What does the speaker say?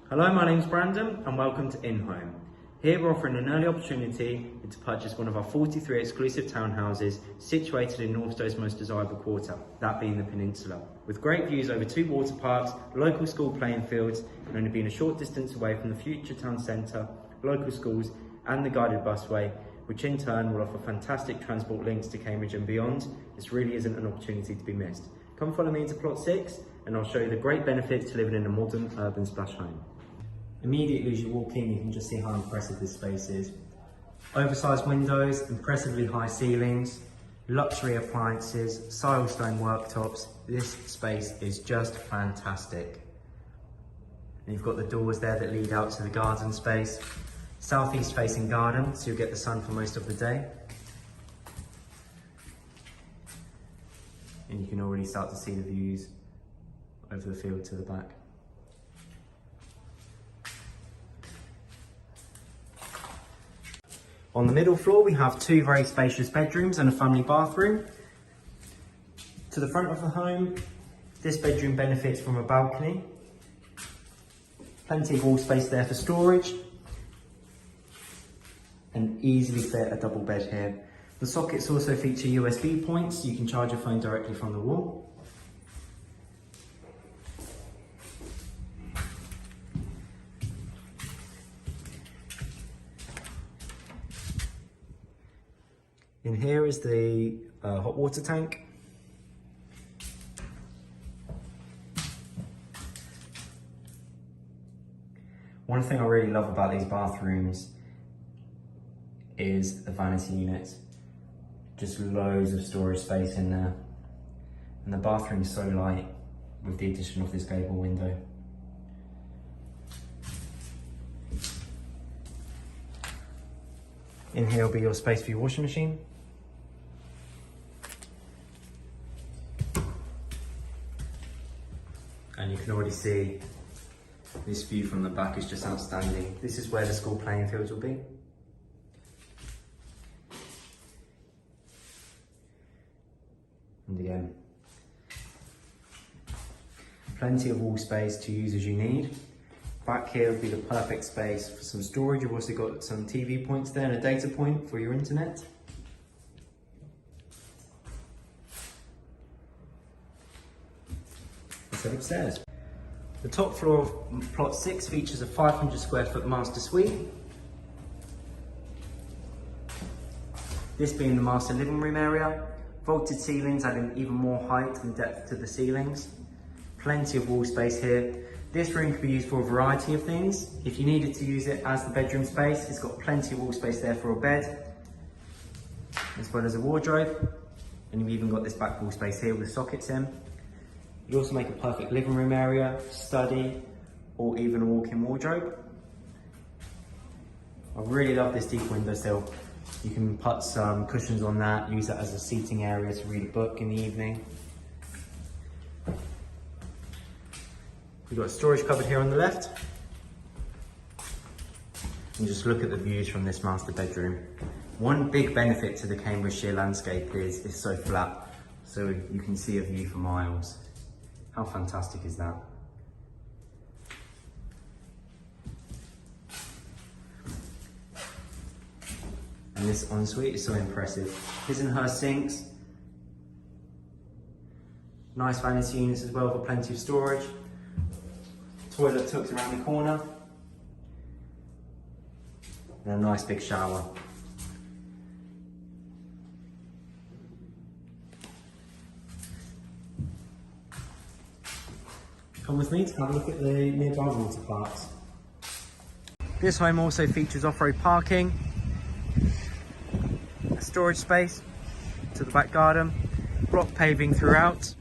Hello, my name's Brandon and welcome to Inholm. Here we're offering an early opportunity to purchase one of our 43 exclusive townhouses situated in Northstowe's most desirable quarter, that being the Peninsula. With great views over 2 water parks, local school playing fields, and only being a short distance away from the future town centre, local schools and the guided busway, which in turn will offer fantastic transport links to Cambridge and beyond, this really isn't an opportunity to be missed. Come follow me into plot 6 and I'll show you the great benefits to living in a modern urban splash home. Immediately as you walk in, you can just see how impressive this space is. Oversized windows, impressively high ceilings, luxury appliances, silestone worktops. This space is just fantastic. And you've got the doors there that lead out to the garden space. Southeast facing garden, so you'll get the sun for most of the day. And you can already start to see the views over the field to the back. On the middle floor, we have 2 very spacious bedrooms and a family bathroom. To the front of the home, this bedroom benefits from a balcony. Plenty of wall space there for storage. And easily fit a double bed here. The sockets also feature USB points, so you can charge your phone directly from the wall. In here is the hot water tank. One thing I really love about these bathrooms is the vanity units. Just loads of storage space in there. And the bathroom is so light with the addition of this gable window. In here will be your space for your washing machine. And you can already see this view from the back is just outstanding. This is where the school playing fields will be. And again, plenty of wall space to use as you need. Back here would be the perfect space for some storage. You've also got some TV points there and a data point for your internet. Let's head upstairs. The top floor of plot 6 features a 500 square foot master suite. This being the master living room area. Vaulted ceilings adding even more height and depth to the ceilings. Plenty of wall space here. This room can be used for a variety of things. If you needed to use it as the bedroom space, it's got plenty of wall space there for a bed, as well as a wardrobe. And you've even got this back wall space here with sockets in. You also make a perfect living room area, study, or even a walk-in wardrobe. I really love this deep windowsill. You can put some cushions on that, use that as a seating area to read a book in the evening. We've got a storage cupboard here on the left. And just look at the views from this master bedroom. One big benefit to the Cambridgeshire landscape is it's so flat, so you can see a view for miles. How fantastic is that? And this ensuite is so impressive. His and her sinks. Nice vanity units as well for plenty of storage. Toilet tucked around the corner. And a nice big shower. Come with me to have a look at the nearby water parks. This home also features off-road parking, a storage space to the back garden, block paving throughout,